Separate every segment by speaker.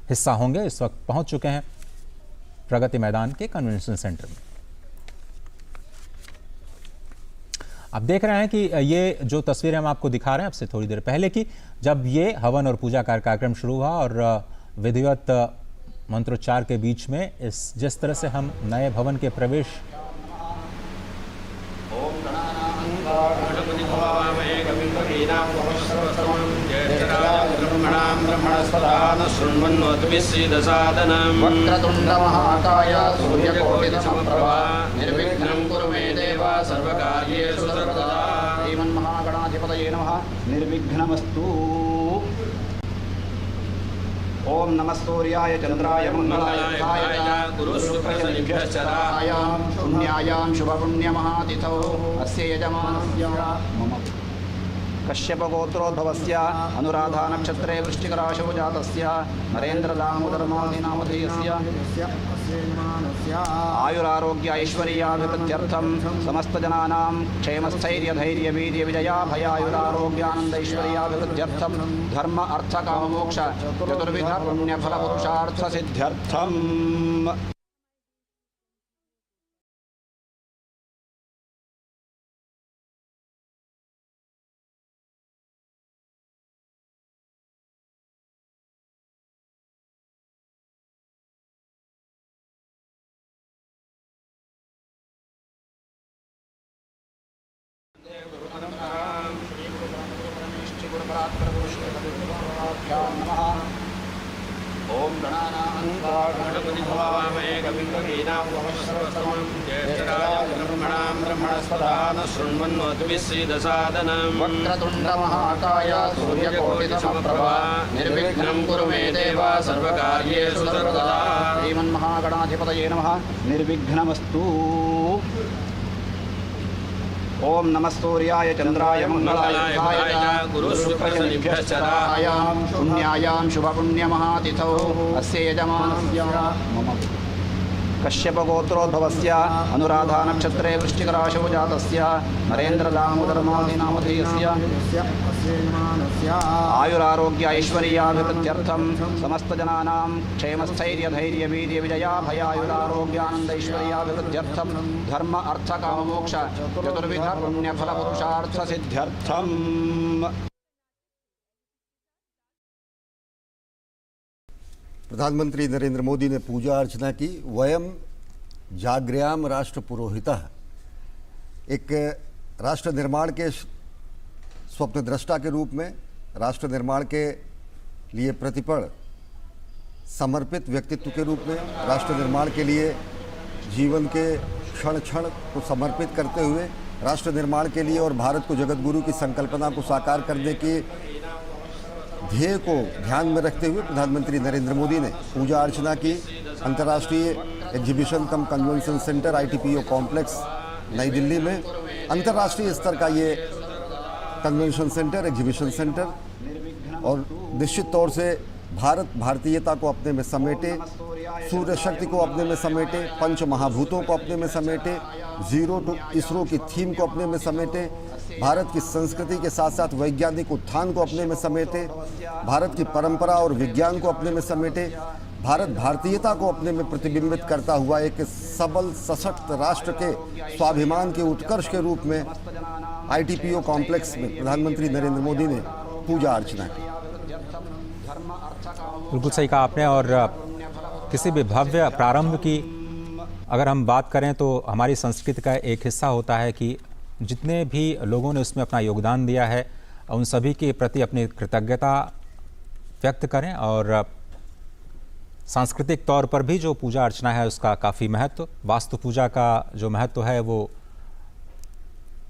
Speaker 1: हिस्सा होंगे इस वक्त पहुंच चुके हैं प्रगति मैदान के कन्वेंशन सेंटर में। आप देख रहे हैं कि ये जो तस्वीरें हम आपको दिखा रहे हैं अब से थोड़ी देर पहले की, जब ये हवन और पूजा का कार्यक्रम शुरू हुआ और विधिवत मंत्रोच्चार के बीच में जिस तरह से हम नए भवन के प्रवेश
Speaker 2: वक्रतुंड महाकाय सूर्यकोटिसमप्रभा निर्विघ्नं कुरु मे देव सर्वकार्येषु सर्वदा। श्रीमन्महागणाधिपतये नमः। निर्विघ्नमस्तु। ओम नमः सूर्याय चंद्राय मंगलाय गुरुशुक्रशनिभ्यश्चरायां पुण्यायां शुभपुण्यमहातिथौ अस्य यजमानस्य मम कश्यपगोत्रोद्भवस्य अनुराधा नक्षत्रे वृश्चिकराशौ जातस्य नरेन्द्रदामोदरमादिनामधेयस्य आयुरारोग्य ऐश्वर्याभिवृद्ध्यर्थं समस्तजनानां क्षेमस्थैर्यधैर्यवीर्यविजयाभयायुरारोग्यानन्दैश्वर्याभिवृद्ध्यर्थं धर्म अर्थ काममोक्ष चतुर्विध पुण्यफलपुरुषार्थसिद्ध्यर्थम् ओम गणपति हवामहे कविं कवीनामुपमश्रवस्तमं ज्येष्ठराजं ब्रह्मणां ब्रह्मणस्पदान शृण्वन्नोतिभिस्सीदसादनं वक्रतुंड महाकाय सूर्यकोटिसमप्रभा निर्विघ्नं कुरु मे देव सर्वकार्येषु सर्वदा। श्रीमन्महागणाधिपतये नमः। निर्विघ्नमस्तु। ओम नमः सूर्याय चंद्राय मंगलाय गुरुशुक्रशनिभ्यश्चरायां पुण्यायां शुभपुण्यमहातिथौ अस्य यजमानस्य मम कश्यपगोत्रोद्भवस्य अनुराधा नक्षत्रे वृश्चिकराशौ जातस्य नरेन्द्रदामोदरमादिनामधेयस्य आयुरारोग्य ऐश्वर्याभिवृद्ध्यर्थं समस्तजनानां क्षेमस्थैर्यधैर्यवीर्यविजयाभयायुरारोग्यानन्दैश्वर्याभिवृद्ध्यर्थं धर्म अर्थ काममोक्ष चतुर्विध पुण्यफलपुरुषार्थसिद्ध्यर्थम्।
Speaker 3: प्रधानमंत्री नरेंद्र मोदी ने पूजा अर्चना की। वयम जाग्र्याम राष्ट्र पुरोहितः, एक राष्ट्र निर्माण के स्वप्न दृष्टा के रूप में, राष्ट्र निर्माण के लिए प्रतिपल समर्पित व्यक्तित्व के रूप में, राष्ट्र निर्माण के लिए जीवन के क्षण क्षण को समर्पित करते हुए, राष्ट्र निर्माण के लिए और भारत को जगत गुरु की संकल्पना को साकार करने के ध्येय को ध्यान में रखते हुए प्रधानमंत्री नरेंद्र मोदी ने पूजा अर्चना की। अंतर्राष्ट्रीय एग्जीबिशन कम कन्वेंशन सेंटर ITPO कॉम्प्लेक्स नई दिल्ली में अंतर्राष्ट्रीय स्तर का ये कन्वेंशन सेंटर, एग्जीबिशन सेंटर, और निश्चित तौर से भारत भारतीयता को अपने में समेटे, सूर्य शक्ति को अपने में समेटे, पंच महाभूतों को अपने में समेटे, जीरो टू इसरो की थीम को अपने में समेटे, भारत की संस्कृति के साथ साथ वैज्ञानिक उत्थान को अपने में समेटे, भारत की परंपरा और विज्ञान को अपने में समेटे, भारत भारतीयता को अपने में प्रतिबिंबित करता हुआ एक सबल सशक्त राष्ट्र के स्वाभिमान के उत्कर्ष के रूप में ITPO कॉम्प्लेक्स में प्रधानमंत्री नरेंद्र मोदी ने पूजा अर्चना की।
Speaker 1: बिल्कुल सही कहा आपने। और किसी भी भव्य प्रारंभ की अगर हम बात करें तो हमारी संस्कृति का एक हिस्सा होता है कि जितने भी लोगों ने उसमें अपना योगदान दिया है उन सभी के प्रति अपनी कृतज्ञता व्यक्त करें। और सांस्कृतिक तौर पर भी जो पूजा अर्चना है उसका काफ़ी महत्व, वास्तु पूजा का जो महत्व है वो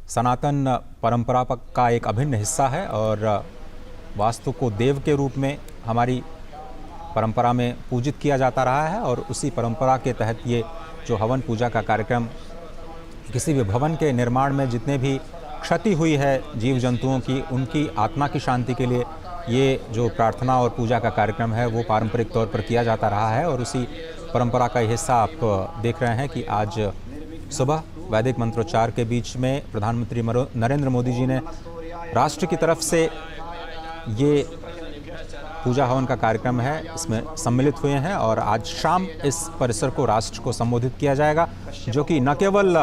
Speaker 1: सनातन परंपरा का एक अभिन्न हिस्सा है। और वास्तु को देव के रूप में हमारी परंपरा में पूजित किया जाता रहा है और उसी परंपरा के तहत ये जो हवन पूजा का कार्यक्रम, किसी भी भवन के निर्माण में जितने भी क्षति हुई है जीव जंतुओं की, उनकी आत्मा की शांति के लिए ये जो प्रार्थना और पूजा का कार्यक्रम है वो पारंपरिक तौर पर किया जाता रहा है। और उसी परंपरा का हिस्सा आप देख रहे हैं कि आज सुबह वैदिक मंत्रोच्चार के बीच में प्रधानमंत्री नरेंद्र मोदी जी ने राष्ट्र की तरफ से ये पूजा हवन का कार्यक्रम है इसमें सम्मिलित हुए हैं और आज शाम इस परिसर को राष्ट्र को संबोधित किया जाएगा, जो कि न केवल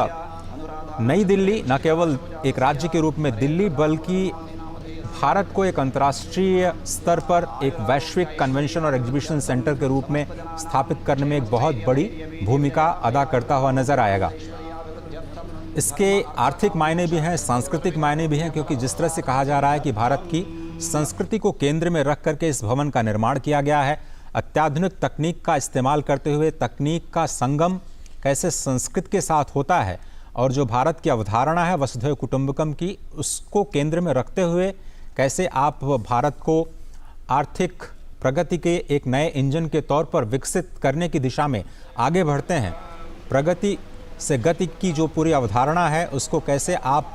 Speaker 1: नई दिल्ली, न केवल एक राज्य के रूप में दिल्ली, बल्कि भारत को एक अंतर्राष्ट्रीय स्तर पर एक वैश्विक कन्वेंशन और एग्जीबिशन सेंटर के रूप में स्थापित करने में एक बहुत बड़ी भूमिका अदा करता हुआ नजर आएगा। इसके आर्थिक मायने भी हैं, सांस्कृतिक मायने भी हैं, क्योंकि जिस तरह से कहा जा रहा है कि भारत की संस्कृति को केंद्र में रख करके इस भवन का निर्माण किया गया है, अत्याधुनिक तकनीक का इस्तेमाल करते हुए तकनीक का संगम कैसे संस्कृत के साथ होता है और जो भारत की अवधारणा है वसुधैव कुटुंबकम की, उसको केंद्र में रखते हुए कैसे आप भारत को आर्थिक प्रगति के एक नए इंजन के तौर पर विकसित करने की दिशा में आगे बढ़ते हैं। प्रगति से गति की जो पूरी अवधारणा है उसको कैसे आप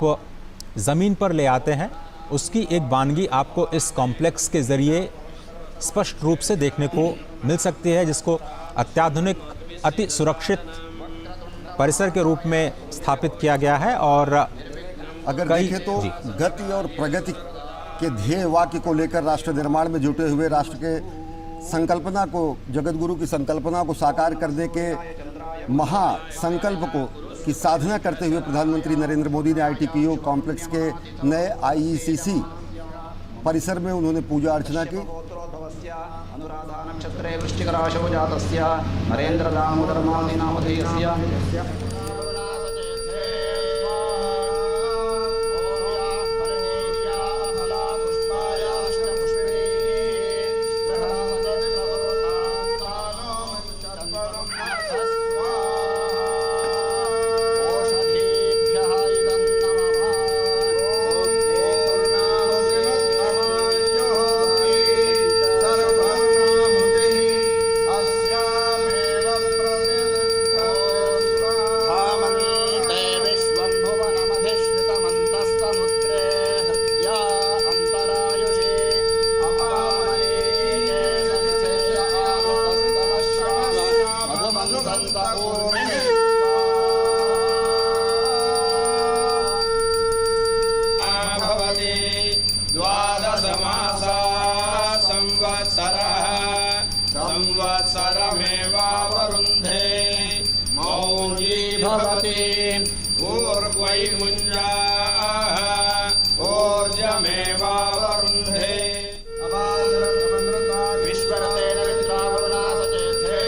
Speaker 1: ज़मीन पर ले आते हैं, उसकी एक वानगी आपको इस कॉम्प्लेक्स के ज़रिए स्पष्ट रूप से देखने को मिल सकती है, जिसको अत्याधुनिक अति सुरक्षित परिसर के रूप में स्थापित किया गया है। और
Speaker 3: अगर देखें तो गति और प्रगति के ध्येय वाक्य को लेकर राष्ट्र निर्माण में जुटे हुए राष्ट्र के संकल्पना को, जगत गुरु की संकल्पना को साकार करने के महासंकल्प को की साधना करते हुए प्रधानमंत्री नरेंद्र मोदी ने ITPO कॉम्प्लेक्स के नए IECC परिसर में उन्होंने पूजा अर्चना की।
Speaker 2: अनुराधा नक्षत्रे वृश्चिकराशौ जातस्य नरेंद्र दामोदर मालती नामधेयस्य
Speaker 4: संवत्सरमेवावरुन्धे मौञ्जी भवति ऊर्ध्वैमुञ्जाः ऊर्जमेवावरुन्धे विश्वरतेन विद्रावरुणासचेते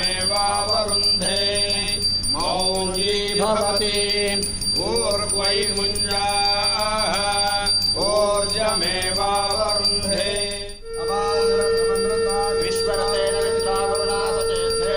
Speaker 4: संवत्सरमेवावरुन्धे मौञ्जी भवति ऊर्ध्वैमुञ्जाः ऊर्जमेवावरुन्धे विश्वरतेन विद्रावरुणासचेते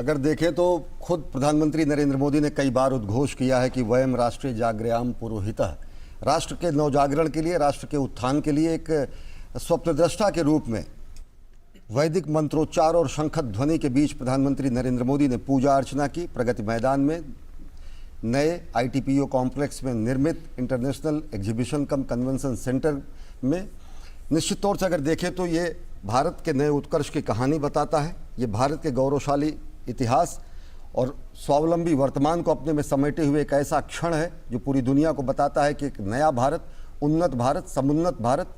Speaker 3: अगर देखें तो खुद प्रधानमंत्री नरेंद्र मोदी ने कई बार उद्घोष किया है कि वयम राष्ट्रे जागृयाम पुरोहितः, राष्ट्र के नवजागरण के लिए, राष्ट्र के उत्थान के लिए एक स्वप्नद्रष्टा के रूप में वैदिक मंत्रोच्चार और शंखत ध्वनि के बीच प्रधानमंत्री नरेंद्र मोदी ने पूजा अर्चना की। प्रगति मैदान में नए ITPO कॉम्प्लेक्स में निर्मित इंटरनेशनल एग्जीबिशन कम कन्वेंशन सेंटर में निश्चित तौर से अगर देखें तो ये भारत के नए उत्कर्ष की कहानी बताता है। ये भारत के गौरवशाली इतिहास और स्वावलंबी वर्तमान को अपने में समेटे हुए एक ऐसा क्षण है जो पूरी दुनिया को बताता है कि एक नया भारत, उन्नत भारत, समुन्नत भारत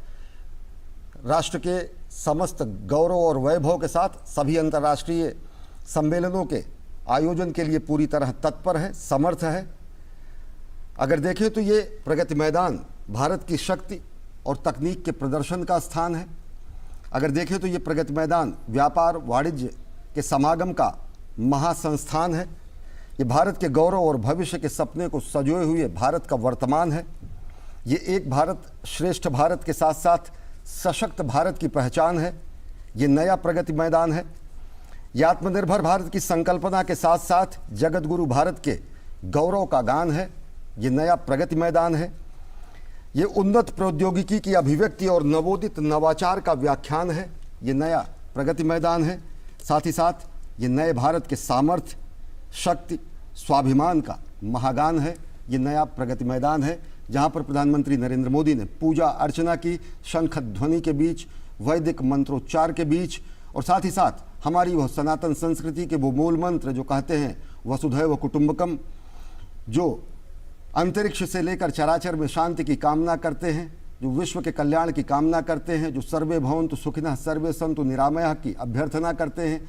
Speaker 3: राष्ट्र के समस्त गौरव और वैभव के साथ सभी अंतर्राष्ट्रीय सम्मेलनों के आयोजन के लिए पूरी तरह तत्पर है, समर्थ है। अगर देखें तो ये प्रगति मैदान भारत की शक्ति और तकनीक के प्रदर्शन का स्थान है। अगर देखें तो ये प्रगति मैदान व्यापार वाणिज्य के समागम का महासंस्थान है। ये भारत के गौरव और भविष्य के सपने को सजोए हुए भारत का वर्तमान है। ये एक भारत श्रेष्ठ भारत के साथ साथ सशक्त भारत की पहचान है। ये नया प्रगति मैदान है। ये आत्मनिर्भर भारत की संकल्पना के साथ साथ जगत गुरु भारत के गौरव का गान है। ये नया प्रगति मैदान है। ये उन्नत प्रौद्योगिकी की अभिव्यक्ति और नवोदित नवाचार का व्याख्यान है। ये नया प्रगति मैदान है। साथ ही साथ ये नए भारत के सामर्थ्य, शक्ति, स्वाभिमान का महागान है। ये नया प्रगति मैदान है जहाँ पर प्रधानमंत्री नरेंद्र मोदी ने पूजा अर्चना की, शंख ध्वनि के बीच, वैदिक मंत्रोच्चार के बीच, और साथ ही साथ हमारी वह सनातन संस्कृति के वो मूल मंत्र जो कहते हैं वसुधैव कुटुंबकम, जो अंतरिक्ष से लेकर चराचर में शांति की कामना करते हैं, जो विश्व के कल्याण की कामना करते हैं, जो सर्वे भवन्तु सुखिनः सर्वे सन्तु निरामयाः की अभ्यर्थना करते हैं,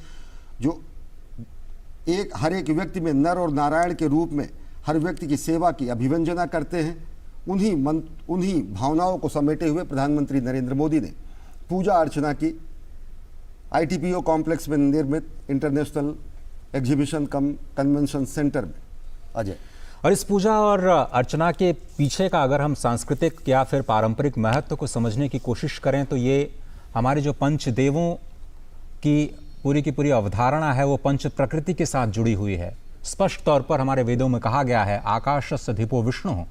Speaker 3: जो हर एक व्यक्ति में नर और नारायण के रूप में हर व्यक्ति की सेवा की अभिव्यंजना करते हैं, उन्हीं भावनाओं को समेटे हुए प्रधानमंत्री नरेंद्र मोदी ने पूजा अर्चना की ITPO कॉम्प्लेक्स में निर्मित इंटरनेशनल एग्जीबिशन कम कन्वेंशन सेंटर में। अजय,
Speaker 1: और इस पूजा और अर्चना के पीछे का अगर हम सांस्कृतिक या फिर पारंपरिक महत्व को समझने की कोशिश करें तो ये हमारे जो पंचदेवों की पूरी अवधारणा है वो पंच प्रकृति के साथ जुड़ी हुई है। स्पष्ट तौर पर हमारे वेदों में कहा गया है आकाशस्य धिपो विष्णु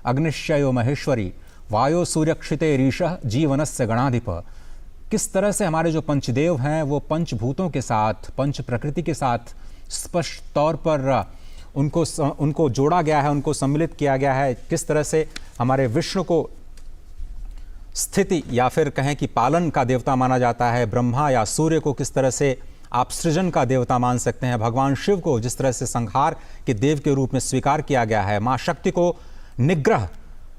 Speaker 1: अग्निश्चयो महेश्वरी वायो सूर्यक्षिते रीशः जीवनस्य गणाधिप। किस तरह से हमारे जो पंचदेव हैं वो पंचभूतों के साथ, पंच प्रकृति के साथ स्पष्ट तौर पर उनको जोड़ा गया है, उनको सम्मिलित किया गया है। किस तरह से हमारे विष्णु को स्थिति या फिर कहें कि पालन का देवता माना जाता है, ब्रह्मा या सूर्य को किस तरह से आप सृजन का देवता मान सकते हैं, भगवान शिव को जिस तरह से संहार के देव के रूप में स्वीकार किया गया है, माँ शक्ति को निग्रह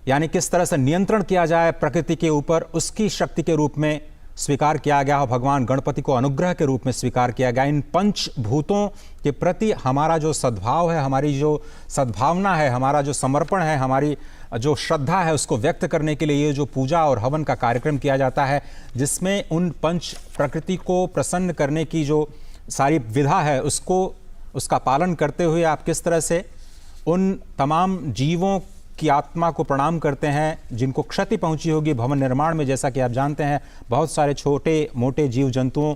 Speaker 1: यानी किस तरह से नियंत्रण किया जाए प्रकृति के ऊपर उसकी शक्ति के रूप में स्वीकार किया गया, भगवान गणपति को अनुग्रह के रूप में स्वीकार किया गया। इन पंचभूतों के प्रति हमारा जो सद्भाव है, हमारी जो सद्भावना है, हमारा जो समर्पण है, हमारी जो श्रद्धा है, उसको व्यक्त करने के लिए ये जो पूजा और हवन का कार्यक्रम किया जाता है, जिसमें उन पंच प्रकृति को प्रसन्न करने की जो सारी विधा है उसका पालन करते हुए आप किस तरह से उन तमाम जीवों की आत्मा को प्रणाम करते हैं जिनको क्षति पहुंची होगी भवन निर्माण में। जैसा कि आप जानते हैं बहुत सारे छोटे मोटे जीव जंतुओं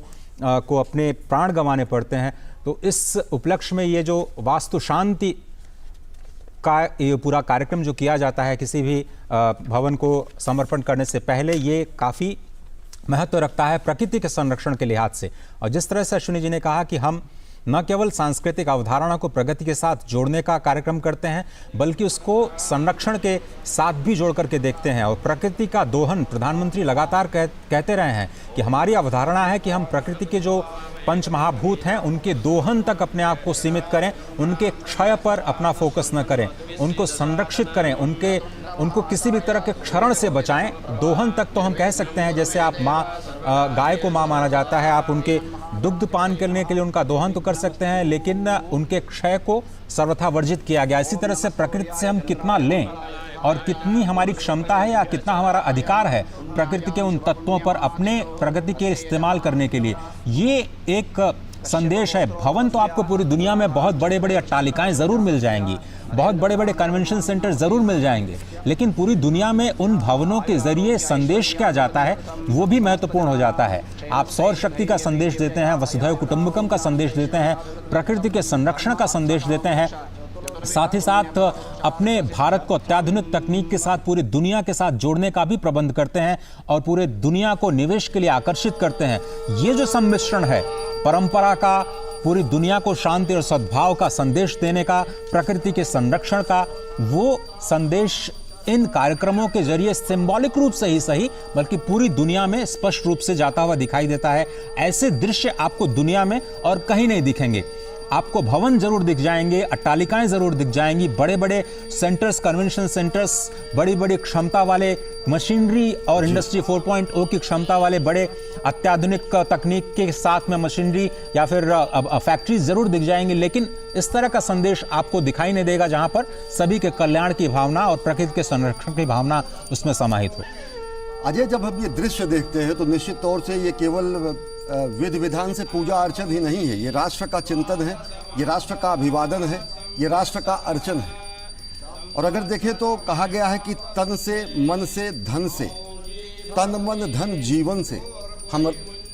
Speaker 1: को अपने प्राण गंवाने पड़ते हैं। तो इस उपलक्ष्य में ये जो वास्तु शांति का ये पूरा कार्यक्रम जो किया जाता है किसी भी भवन को समर्पण करने से पहले, ये काफ़ी महत्व रखता है प्रकृति के संरक्षण के लिहाज से। और जिस तरह से अश्विनी जी ने कहा कि हम न केवल सांस्कृतिक अवधारणा को प्रगति के साथ जोड़ने का कार्यक्रम करते हैं बल्कि उसको संरक्षण के साथ भी जोड़ करके देखते हैं। और प्रकृति का दोहन प्रधानमंत्री लगातार कहते रहे हैं कि हमारी अवधारणा है कि हम प्रकृति के जो पंच महाभूत हैं उनके दोहन तक अपने आप को सीमित करें, उनके क्षय पर अपना फोकस न करें, उनको संरक्षित करें, उनको किसी भी तरह के क्षरण से बचाएं। दोहन तक तो हम कह सकते हैं, जैसे आप गाय को माँ माना जाता है, आप उनके दुग्ध पान करने के लिए उनका दोहन तो कर सकते हैं लेकिन उनके क्षय को सर्वथा वर्जित किया गया। इसी तरह से प्रकृति से हम कितना लें और कितनी हमारी क्षमता है या कितना हमारा अधिकार है प्रकृति के उन तत्वों पर अपने प्रगति के इस्तेमाल करने के लिए, ये एक संदेश है। भवन तो आपको पूरी दुनिया में बहुत बड़े बड़े अट्टालिकाएं ज़रूर मिल जाएंगी, बहुत बड़े बड़े कन्वेंशन सेंटर ज़रूर मिल जाएंगे, लेकिन पूरी दुनिया में उन भवनों के जरिए संदेश क्या जाता है वो भी महत्वपूर्ण हो जाता है। आप सौर शक्ति का संदेश देते हैं, वसुधैव कुटुंबकम का संदेश देते हैं, प्रकृति के संरक्षण का संदेश देते हैं, साथ ही साथ अपने भारत को अत्याधुनिक तकनीक के साथ पूरी दुनिया के साथ जोड़ने का भी प्रबंध करते हैं और पूरे दुनिया को निवेश के लिए आकर्षित करते हैं। ये जो सम्मिश्रण है परंपरा का, पूरी दुनिया को शांति और सद्भाव का संदेश देने का, प्रकृति के संरक्षण का, वो संदेश इन कार्यक्रमों के जरिए सिंबॉलिक रूप से ही सही बल्कि पूरी दुनिया में स्पष्ट रूप से जाता हुआ दिखाई देता है। ऐसे दृश्य आपको दुनिया में और कहीं नहीं दिखेंगे। आपको भवन जरूर दिख जाएंगे, अट्टालिकाएं जरूर दिख जाएंगी, बड़े बड़े सेंटर्स, कन्वेंशन सेंटर्स, बड़ी बड़ी क्षमता वाले मशीनरी और इंडस्ट्री 4.0 की क्षमता वाले बड़े अत्याधुनिक तकनीक के साथ में मशीनरी या फिर फैक्ट्रीज जरूर दिख जाएंगी, लेकिन इस तरह का संदेश आपको दिखाई नहीं देगा जहां पर सभी के कल्याण की भावना और प्रकृति के संरक्षण की भावना उसमें समाहित हो।
Speaker 3: अजय, जब हम ये दृश्य देखते हैं तो निश्चित तौर से ये केवल विधि विधान से पूजा अर्चन ही नहीं है, ये राष्ट्र का चिंतन है, ये राष्ट्र का अभिवादन है, ये राष्ट्र का अर्चन है। और अगर देखें तो कहा गया है कि तन से, मन से, धन से, तन मन धन जीवन से हम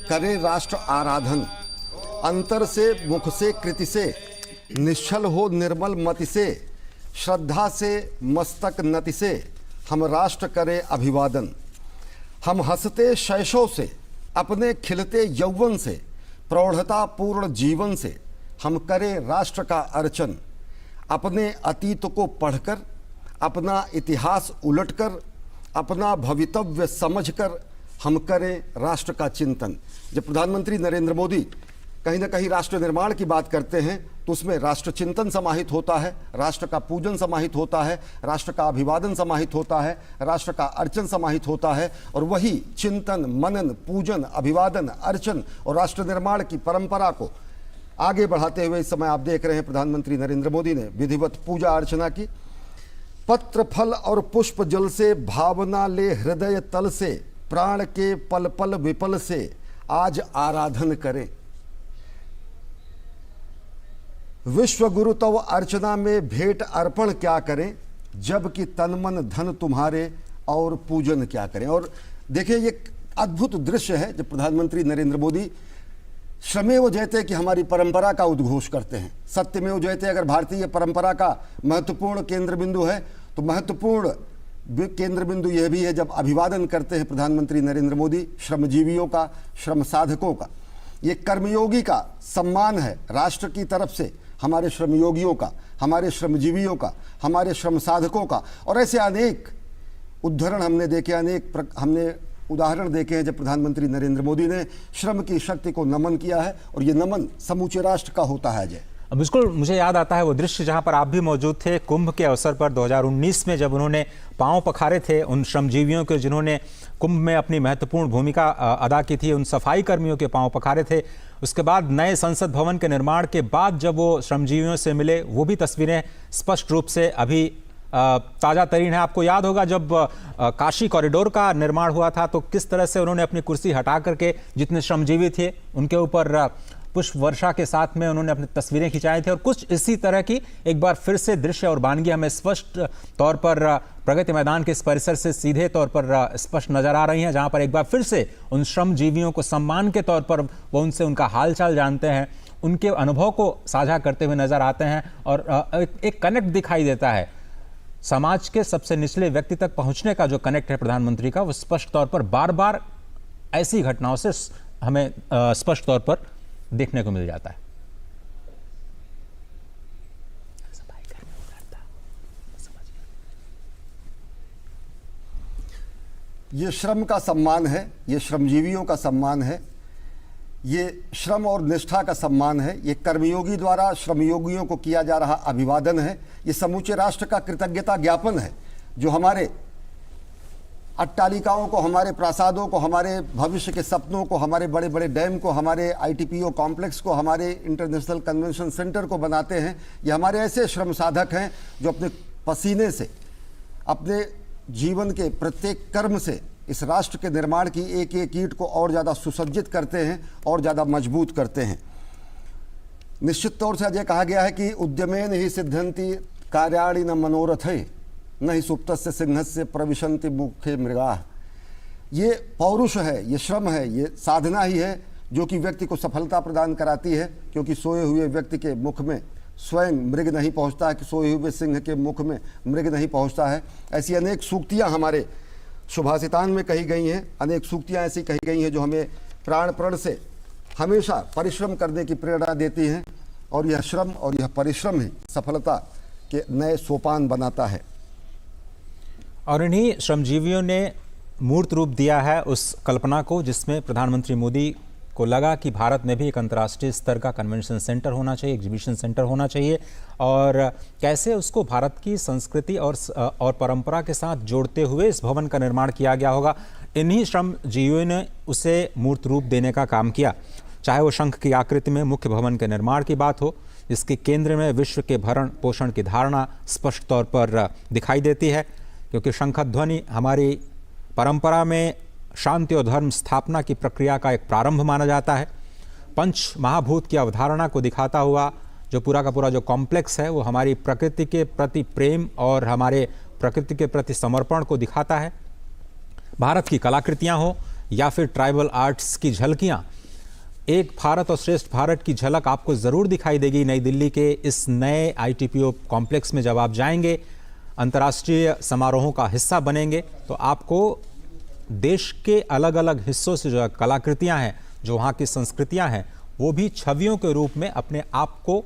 Speaker 3: करें राष्ट्र आराधन, अंतर से, मुख से, कृति से, निश्चल हो निर्मल मति से, श्रद्धा से, मस्तक नति से हम राष्ट्र करें अभिवादन। हम हंसते शैशव से, अपने खिलते यौवन से, प्रौढ़ता पूर्ण जीवन से हम करें राष्ट्र का अर्चन। अपने अतीत को पढ़कर, अपना इतिहास उलटकर, अपना भवितव्य समझकर हम करें राष्ट्र का चिंतन। जब प्रधानमंत्री नरेंद्र मोदी कहीं ना कहीं राष्ट्र निर्माण की बात करते हैं तो उसमें राष्ट्र चिंतन समाहित होता है, राष्ट्र का पूजन समाहित होता है, राष्ट्र का अभिवादन समाहित होता है, राष्ट्र का अर्चन समाहित होता है। और वही चिंतन, मनन, पूजन, अभिवादन, अर्चन और राष्ट्र निर्माण की परंपरा को आगे बढ़ाते हुए इस समय आप देख रहे हैं प्रधानमंत्री नरेंद्र मोदी ने विधिवत पूजा अर्चना की। पत्र फल और पुष्प जल से भावना ले हृदय तल से, प्राण के पल पल विपल से आज आराधन करें। विश्व गुरु तव अर्चना में भेंट अर्पण क्या करें, जबकि तन मन धन तुम्हारे और पूजन क्या करें। और देखिए ये अद्भुत दृश्य है जब प्रधानमंत्री नरेंद्र मोदी श्रमेव जयते कि हमारी परंपरा का उद्घोष करते हैं। सत्यमेव जयते अगर भारतीय परंपरा का महत्वपूर्ण केंद्र बिंदु है तो महत्वपूर्ण केंद्र बिंदु यह भी है जब अभिवादन करते हैं प्रधानमंत्री नरेंद्र मोदी श्रमजीवियों का, श्रम साधकों का। ये कर्मयोगी का सम्मान है राष्ट्र की तरफ से, हमारे श्रमयोगियों का, हमारे श्रमजीवियों का, हमारे श्रम साधकों का। और ऐसे अनेक उदाहरण हमने देखे, हमने उदाहरण देखे हैं जब प्रधानमंत्री नरेंद्र मोदी ने श्रम की शक्ति को नमन किया है और ये नमन समूचे राष्ट्र का होता है। अजय,
Speaker 1: बिल्कुल मुझे याद आता है वो दृश्य जहां पर आप भी मौजूद थे कुंभ के अवसर पर 2019 में, जब उन्होंने पांव पखारे थे उन श्रमजीवियों के जिन्होंने कुंभ में अपनी महत्वपूर्ण भूमिका अदा की थी, उन सफाई कर्मियों के पांव पखारे थे। उसके बाद नए संसद भवन के निर्माण के बाद जब वो श्रमजीवियों से मिले, वो भी तस्वीरें स्पष्ट रूप से अभी ताज़ा तरीन है। आपको याद होगा जब काशी कॉरिडोर का निर्माण हुआ था तो किस तरह से उन्होंने अपनी कुर्सी हटा करके जितने श्रमजीवी थे उनके ऊपर पुष्प वर्षा के साथ में उन्होंने अपनी तस्वीरें खिंचाई थी। और कुछ इसी तरह की एक बार फिर से दृश्य और वानगी हमें स्पष्ट तौर पर प्रगति मैदान के इस परिसर से सीधे तौर पर स्पष्ट नजर आ रही हैं, जहां पर एक बार फिर से उन श्रमजीवियों को सम्मान के तौर पर वो उनसे उनका हालचाल जानते हैं, उनके अनुभव को साझा करते हुए नजर आते हैं और एक कनेक्ट दिखाई देता है। समाज के सबसे निचले व्यक्ति तक पहुंचने का जो कनेक्ट है प्रधानमंत्री का, वो स्पष्ट तौर पर बार बार ऐसी घटनाओं से हमें स्पष्ट तौर पर देखने को मिल जाता है।
Speaker 3: ये श्रम का सम्मान है, ये श्रमजीवियों का सम्मान है, ये श्रम और निष्ठा का सम्मान है, ये कर्मयोगी द्वारा श्रमयोगियों को किया जा रहा अभिवादन है, ये समूचे राष्ट्र का कृतज्ञता ज्ञापन है जो हमारे अट्टालिकाओं को, हमारे प्रासादों को, हमारे भविष्य के सपनों को, हमारे बड़े बड़े डैम को, हमारे ITPO कॉम्प्लेक्स को, हमारे इंटरनेशनल कन्वेंशन सेंटर को बनाते हैं। ये हमारे ऐसे श्रम साधक हैं जो अपने पसीने से, अपने जीवन के प्रत्येक कर्म से इस राष्ट्र के निर्माण की एक एक ईंट को और ज़्यादा सुसज्जित करते हैं और ज़्यादा मजबूत करते हैं। निश्चित तौर से अजय कहा गया है कि उद्यमेन ही सिद्धंति कार्याणि न मनोरथे न ही सुप्तस्य सिंहस्य प्रविशन्ति मुखे मृगाः। ये पौरुष है, ये श्रम है, ये साधना ही है जो कि व्यक्ति को सफलता प्रदान कराती है, क्योंकि सोए हुए व्यक्ति के मुख में स्वयं मृग नहीं पहुंचता है, कि सोए हुए सिंह के मुख में मृग नहीं पहुंचता है। ऐसी अनेक सूक्तियां हमारे सुभाषितान में कही गई हैं, अनेक सूक्तियां ऐसी कही गई हैं जो हमें प्राण प्रण से हमेशा परिश्रम करने की प्रेरणा देती हैं, और यह श्रम और यह परिश्रम ही सफलता के नए सोपान बनाता है।
Speaker 1: और इन्हीं श्रमजीवियों ने मूर्त रूप दिया है उस कल्पना को जिसमें प्रधानमंत्री मोदी को लगा कि भारत में भी एक अंतर्राष्ट्रीय स्तर का कन्वेंशन सेंटर होना चाहिए, एग्जीबिशन सेंटर होना चाहिए, और कैसे उसको भारत की संस्कृति और परंपरा के साथ जोड़ते हुए इस भवन का निर्माण किया गया होगा। इन्हीं श्रमजीवियों ने उसे मूर्त रूप देने का काम किया। चाहे वो शंख की आकृति में मुख्य भवन के निर्माण की बात हो, इसके केंद्र में विश्व के भरण पोषण की धारणा स्पष्ट तौर पर दिखाई देती है, क्योंकि शंखध्वनि हमारी परंपरा में शांति और धर्म स्थापना की प्रक्रिया का एक प्रारंभ माना जाता है। पंच महाभूत की अवधारणा को दिखाता हुआ जो पूरा का पूरा जो कॉम्प्लेक्स है वो हमारी प्रकृति के प्रति प्रेम और हमारे प्रकृति के प्रति समर्पण को दिखाता है। भारत की कलाकृतियाँ हो या फिर ट्राइबल आर्ट्स की झलकियाँ, एक भारत और श्रेष्ठ भारत की झलक आपको ज़रूर दिखाई देगी नई दिल्ली के इस नए ITPO कॉम्प्लेक्स में। जब आप जाएंगे, अंतर्राष्ट्रीय समारोहों का हिस्सा बनेंगे, तो आपको देश के अलग अलग हिस्सों से जो कलाकृतियां हैं, जो वहाँ की संस्कृतियां हैं, वो भी छवियों के रूप में अपने आप को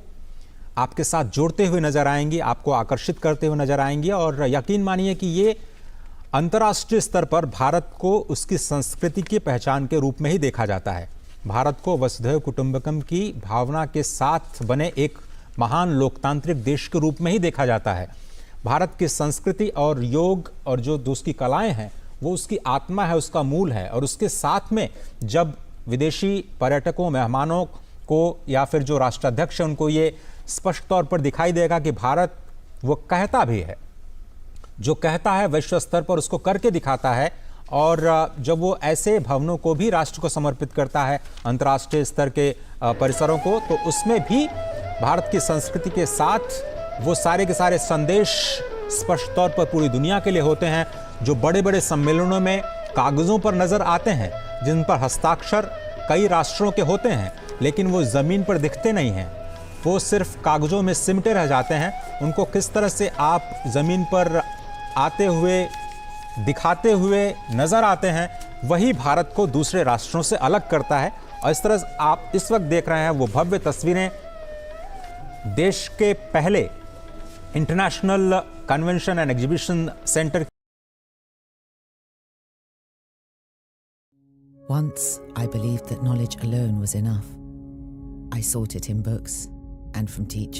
Speaker 1: आपके साथ जोड़ते हुए नजर आएंगी, आपको आकर्षित करते हुए नजर आएंगी। और यकीन मानिए कि ये अंतर्राष्ट्रीय स्तर पर भारत को उसकी संस्कृति की पहचान के रूप में ही देखा जाता है। भारत को वसुधैव कुटुंबकम की भावना के साथ बने एक महान लोकतांत्रिक देश के रूप में ही देखा जाता है। भारत की संस्कृति और योग और जो उसकी कलाएं हैं वो उसकी आत्मा है, उसका मूल है। और उसके साथ में जब विदेशी पर्यटकों, मेहमानों को या फिर जो राष्ट्राध्यक्ष हैं उनको ये स्पष्ट तौर पर दिखाई देगा कि भारत वो कहता भी है, जो कहता है विश्व स्तर पर उसको करके दिखाता है। और जब वो ऐसे भवनों को भी राष्ट्र को समर्पित करता है, अंतर्राष्ट्रीय स्तर के परिसरों को, तो उसमें भी भारत की संस्कृति के साथ वो सारे के सारे संदेश स्पष्ट तौर पर पूरी दुनिया के लिए होते हैं। जो बड़े बड़े सम्मेलनों में कागज़ों पर नज़र आते हैं, जिन पर हस्ताक्षर कई राष्ट्रों के होते हैं, लेकिन वो ज़मीन पर दिखते नहीं हैं, वो सिर्फ कागज़ों में सिमटे रह जाते हैं। उनको किस तरह से आप ज़मीन पर आते हुए, दिखाते हुए नज़र आते हैं, वही भारत को दूसरे राष्ट्रों से अलग करता है। और इस तरह से आप इस वक्त देख रहे हैं वो भव्य तस्वीरें देश के पहले international convention and exhibition centre.
Speaker 5: Once I believed that knowledge alone was enough. I sought it in books and from teachers.